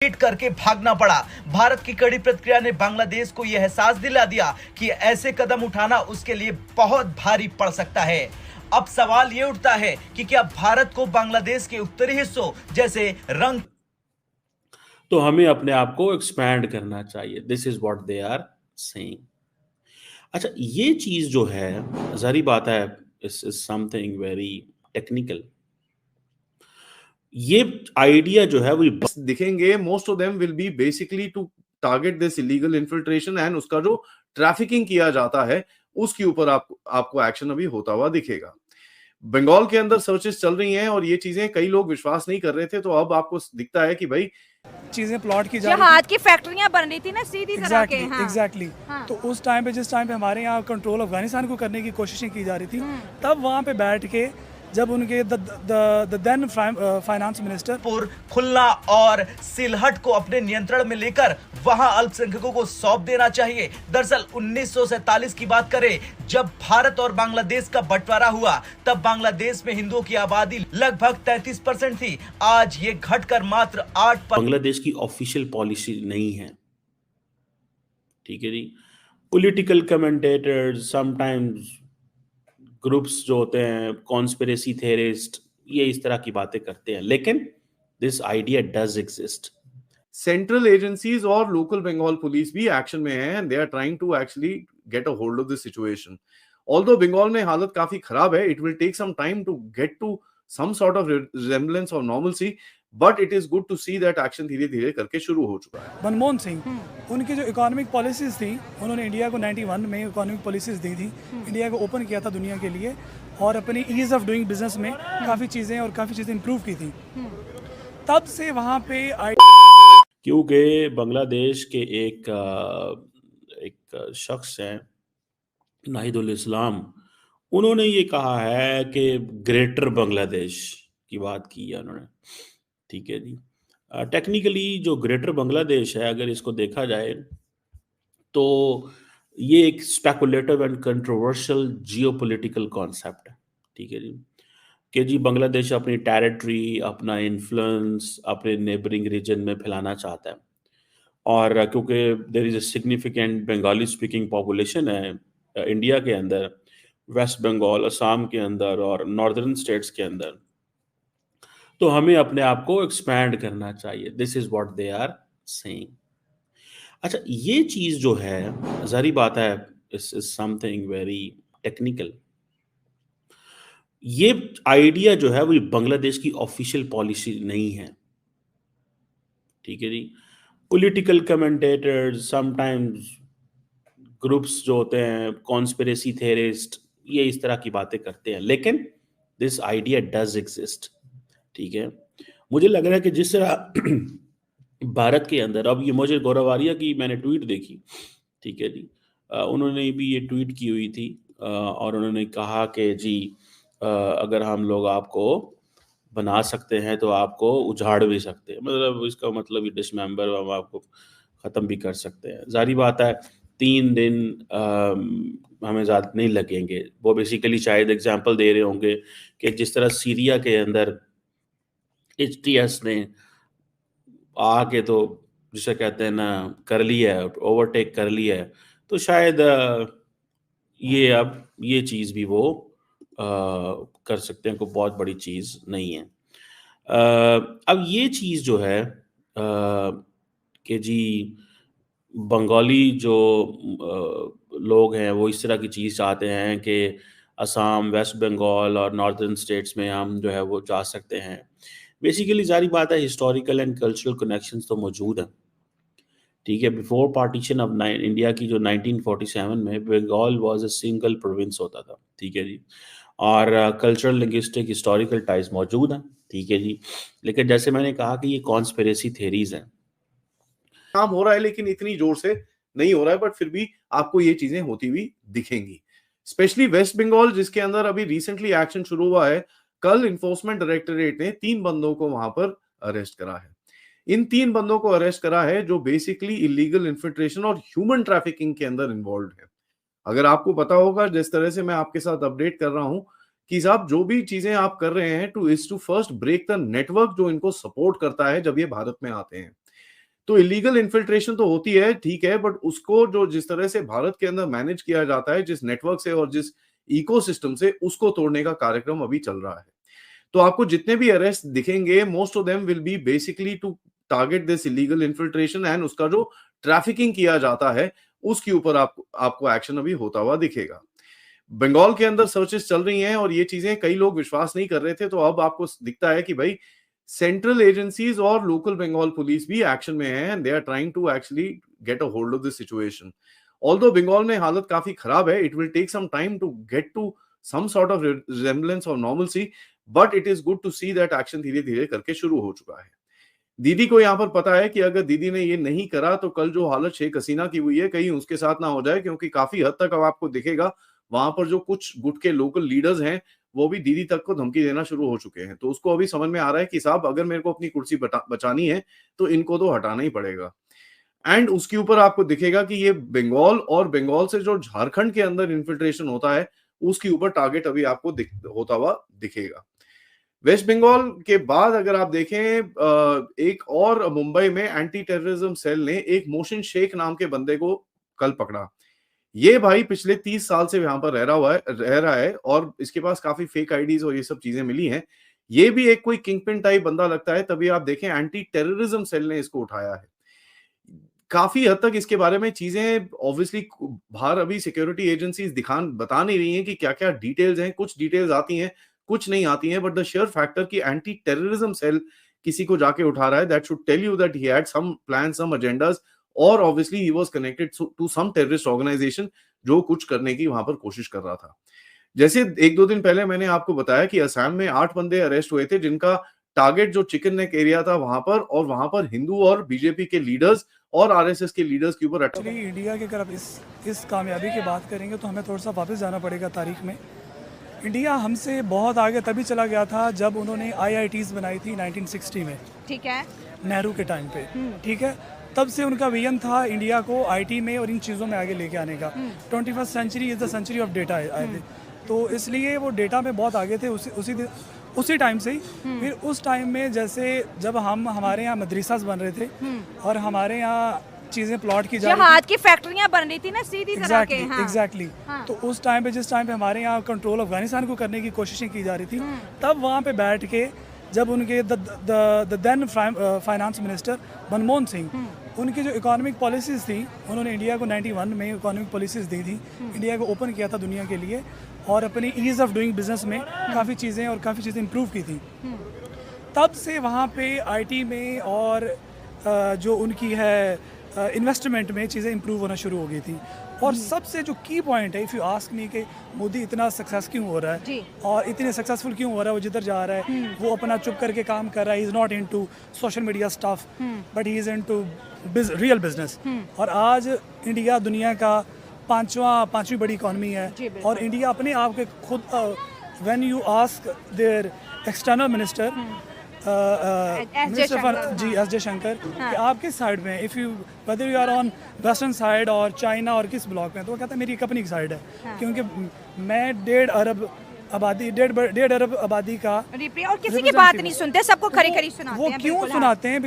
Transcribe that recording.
Ticket करके भागना पड़ा। भारत की कड़ी प्रतिक्रिया ने बांग्लादेश को यह एहसास दिला दिया कि ऐसे कदम उठाना उसके लिए बहुत भारी पड़ सकता है। अब सवाल ये उठता है कि क्या भारत को बांग्लादेश के उत्तरी हिस्सों जैसे रंग तो हमें अपने आप को एक्सपैंड करना चाहिए। This is what they are saying. अच्छा, ये चीज जो है, जारी बात है, this is something very technical. ये आइडिया जो है वो दिखेंगे, most of them will be basically to target this illegal infiltration and उसका जो ट्रैफिकिंग किया जाता है उसके ऊपर आपको एक्शन अभी होता हुआ दिखेगा। बंगाल के अंदर सर्चेस चल रही हैं और ये चीजें कई लोग विश्वास नहीं कर रहे थे, तो अब आपको दिखता है कि भाई चीजें प्लॉट की जा रही थी। हाथ की फैक्ट्रियां बन रही थी ना सीधी तरह के। एग्जैक्टली। तो उस टाइम पे, जिस टाइम पे हमारे यहाँ कंट्रोल अफगानिस्तान को करने की कोशिशें की जा रही थी, तब वहाँ पे बैठ के जब उनके देन फाइनेंस मिनिस्टर खुलना और सिलहट को अपने नियंत्रण में लेकर वहां अल्पसंख्यकों को सौंप देना चाहिए। दरअसल 1947 की बात करें, जब भारत और बांग्लादेश का बंटवारा हुआ, तब बांग्लादेश में हिंदुओं की आबादी लगभग 33% थी। आज ये घटकर मात्र 8%। बांग्लादेश की ऑफिशियल पॉलिसी नहीं है, ठीक है जी। पॉलिटिकल कमेंटेटर्स, समटाइम्स ग्रुप्स जो होते हैं, कॉन्स्पिरेसी थेरिस्ट, ये इस तरह की बातें करते हैं, लेकिन this idea does exist. Central agencies और लोकल बंगाल पुलिस भी एक्शन में है and they are trying to actually get a hold of this situation. Although Bengal में हालत काफी खराब है, it will take some time to get to some sort of resemblance और normalcy, but it is good to see that action धीरे धीरे करके शुरू हो चुका है। मनमोहन सिंह, उनकी जो इकोनॉमिक पॉलिसीज थी, उन्होंने इंडिया को 91 में इकोनॉमिक पॉलिसीज दी थी, इंडिया को ओपन किया था दुनिया के लिए, और अपनी ईज ऑफ डूइंग बिजनेस में काफ़ी चीज़ें इंप्रूव की थी। तब से वहाँ पे क्योंकि बांग्लादेश के एक शख्स हैं, नाहिदुल इस्लाम, उन्होंने ये कहा है कि ग्रेटर बांग्लादेश की बात की है उन्होंने, ठीक है जी। टेक्निकली जो ग्रेटर बांग्लादेश है, अगर इसको देखा जाए तो ये एक speculative and controversial geopolitical concept है, ठीक है जी, कि जी बांग्लादेश अपनी टेरिटरी, अपना इन्फ्लुएंस अपने नेबरिंग रीजन में फैलाना चाहता है, और क्योंकि there is a significant Bengali speaking population है इंडिया के अंदर, वेस्ट बंगाल, असम के अंदर और नॉर्दर्न स्टेट्स के अंदर, तो हमें अपने आप को एक्सपैंड करना चाहिए। This is what they are saying. अच्छा, ये चीज जो है, जारी बात है, this is something very technical. ये आइडिया जो है वो बांग्लादेश की ऑफिशियल पॉलिसी नहीं है, ठीक है जी। पॉलिटिकल कमेंटेटर्स, समटाइम्स ग्रुप्स जो होते हैं, कॉन्स्पिरेसी थेरिस्ट, ये इस तरह की बातें करते हैं, लेकिन दिस आइडिया डज एग्जिस्ट, ठीक है। मुझे लग रहा है कि जिस तरह भारत के अंदर, अब ये मुझे गौरवारिया की मैंने ट्वीट देखी, ठीक है जी, उन्होंने भी ये ट्वीट की हुई थी, और उन्होंने कहा कि जी अगर हम लोग आपको बना सकते हैं तो आपको उजाड़ भी सकते हैं, मतलब इसका मतलब ये डिसमेंबर, हम आपको ख़त्म भी कर सकते हैं। जारी बात है 3 दिन हमें ज़्यादा नहीं लगेंगे। वो बेसिकली शायद एग्जांपल दे रहे होंगे कि जिस तरह सीरिया के अंदर HTS ने आके तो जिसे कहते हैं ना, कर लिया है, ओवरटेक कर लिया है, तो शायद ये अब ये चीज़ भी वो कर सकते हैं, कोई बहुत बड़ी चीज़ नहीं है। अब ये चीज़ जो है कि जी बंगाली जो लोग हैं वो इस तरह की चीज़ चाहते हैं कि असम, वेस्ट बंगाल और नॉर्दर्न स्टेट्स में हम जो है वो जा सकते हैं। बेसिकली जारी बात है, हिस्टोरिकल एंड कल्चरल कनेक्शंस तो मौजूद हैं, ठीक है। बिफोर पार्टीशन ऑफ इंडिया की जो 1947 में Bengal was a single province होता था, ठीक है जी, और कल्चरल, लिंग्विस्टिक, हिस्टोरिकल टाइज मौजूद हैं, ठीक है जी। लेकिन जैसे मैंने कहा कि ये कॉन्स्पिरेसी थेरीज हैं, काम हो रहा है लेकिन इतनी जोर से नहीं हो रहा है, बट फिर भी आपको ये चीजें होती हुई दिखेंगी। स्पेशली वेस्ट बंगाल, जिसके अंदर अभी रिसेंटली एक्शन शुरू हुआ है, कल इन्फोर्समेंट डायरेक्टरेट ने 3 बंदों को वहां पर अरेस्ट करा है। इन 3 बंदों को अरेस्ट करा है जो बेसिकली इलीगल इन्फिल्ट्रेशन और ह्यूमन ट्रैफिकिंग के अंदर इन्वॉल्व है। अगर आपको पता होगा, जिस तरह से मैं आपके साथ अपडेट कर रहा हूं कि साहब जो भी चीजें आप कर रहे हैं to first break the network जो इनको सपोर्ट करता है जब ये भारत में आते हैं। तो इलीगल इन्फिल्ट्रेशन तो होती है, ठीक है, बट उसको जो जिस तरह से भारत के अंदर मैनेज किया जाता है, जिस नेटवर्क से और जिस इकोसिस्टम से, उसको तोड़ने का कार्यक्रम अभी चल रहा है। तो आपको जितने भी अरेस्ट दिखेंगे, most of them will be basically to target this illegal infiltration and उसका जो ट्रैफिकिंग किया जाता है उसके ऊपर आपको एक्शन अभी होता हुआ दिखेगा। बंगाल के अंदर सर्चेस चल रही हैं और ये चीजें कई लोग विश्वास नहीं कर रहे थे, तो अब आपको दिखता है कि भाई सेंट्रल एजेंसीज और लोकल बंगाल पुलिस भी एक्शन में है and they are trying to actually get a hold of this situation. Although Bengal में हालत काफी खराब है, it will take some time to get to some sort of resemblance of normalcy, but it is good to see that action धीरे धीरे करके शुरू हो चुका है। दीदी को यहाँ पर पता है कि अगर दीदी ने ये नहीं करा तो कल जो हालत शेख हसीना की हुई है कहीं उसके साथ ना हो जाए, क्योंकि काफी हद तक अब आपको दिखेगा वहां पर जो कुछ गुट के लोकल लीडर्स हैं वो भी दीदी तक को धमकी देना शुरू हो चुके हैं। तो उसको अभी समझ में आ रहा है कि साहब अगर मेरे को अपनी कुर्सी बचानी है तो इनको तो हटाना ही पड़ेगा। एंड उसके ऊपर आपको दिखेगा कि ये बंगाल और बंगाल से जो झारखंड के अंदर इन्फिल्ट्रेशन होता है उसके ऊपर टारगेट अभी आपको होता हुआ दिखेगा। वेस्ट बंगाल के बाद अगर आप देखें, एक और मुंबई में एंटी टेररिज्म सेल ने एक मोहसिन शेख नाम के बंदे को कल पकड़ा। ये भाई पिछले 30 साल से यहाँ पर रह रहा है और इसके पास काफी फेक आईडीज और ये सब चीजें मिली हैं। ये भी एक कोई किंगपिन टाइप बंदा लगता है, तभी आप देखें एंटी टेररिज्म सेल ने इसको उठाया है। काफी हद तक इसके बारे में चीजें ऑब्वियसली बाहर अभी सिक्योरिटी एजेंसीज बता नहीं रही हैं कि क्या क्या डिटेल्स हैं। कुछ डिटेल्स आती हैं, कुछ नहीं आती हैं, बट द शेयर फैक्टर कि एंटी टेररिज्म सेल किसी को जाके उठा रहा है, that should tell you that he had some plan, some agendas, और obviously he was connected to some terrorist organisation जो कुछ करने की वहां पर कोशिश कर रहा था। जैसे 1-2 दिन पहले मैंने आपको बताया कि असम में 8 बंदे अरेस्ट हुए थे जिनका टारगेट जो चिकन नेक एरिया था वहां पर, और वहां पर हिंदू और बीजेपी के लीडर्स और आरएसएस के लीडर्स के ऊपर अटैक। इंडिया की अगर आप इस कामयाबी की बात करेंगे तो हमें थोड़ा सा वापस जाना पड़ेगा तारीख में। इंडिया हमसे बहुत आगे तभी चला गया था जब उन्होंने IITs बनाई थी 1960 में, ठीक है, नेहरू के टाइम पे, ठीक है। तब से उनका विजन था इंडिया को आईटी में और इन चीज़ों में आगे लेके आने का। 21st century is the century of data है, तो इसलिए वो डेटा में बहुत आगे थे उसी टाइम से ही। फिर उस टाइम में जैसे जब हमारे यहाँ मदरसास बन रहे थे और हमारे यहाँ चीज़ें प्लॉट की जा रही थी, हाथ की फैक्ट्रियां बन रही थी ना सीधी तरह के। एग्जैक्टली। तो उस टाइम पे जिस टाइम पे हमारे यहाँ कंट्रोल अफगानिस्तान को करने की कोशिशें की जा रही थी, तब वहाँ पे बैठ के जब उनके the then finance minister Manmohan Singh, उनकी जो इकोनॉमिक पॉलिसीज़ थी, उन्होंने इंडिया को 91 में इकोनॉमिक पॉलिसीज़ दी थी, इंडिया को ओपन किया था दुनिया के लिए और अपनी ईज़ ऑफ डूइंग बिजनेस में काफ़ी चीज़ें इंप्रूव की थी। तब से वहाँ पे आईटी में और जो उनकी है इन्वेस्टमेंट में चीज़ें इंप्रूव होना शुरू हो गई थी। और सबसे जो की पॉइंट है, इफ़ यू आस्क मी, कि मोदी इतना सक्सेस क्यों हो रहा है और इतने सक्सेसफुल क्यों हो रहा है, वो जिधर जा रहा है वो अपना चुप करके काम कर रहा है। He is not into social media stuff, but he is into real business. और आज इंडिया दुनिया का पांचवी बड़ी इकॉनमी है और इंडिया अपने आप के खुद, when you ask their external minister S Jaishankar कि आप किस साइड में, if you whether you are on western side और चाइना और किस ब्लॉक में, तो वो कहता है मेरी एक अपनी साइड है, क्योंकि मैं 1.5 अरब आबादी का, और किसी की बात नहीं सुनते, सबको खरी खरी सुनाते हैं। वो क्यों सुनाते हैं?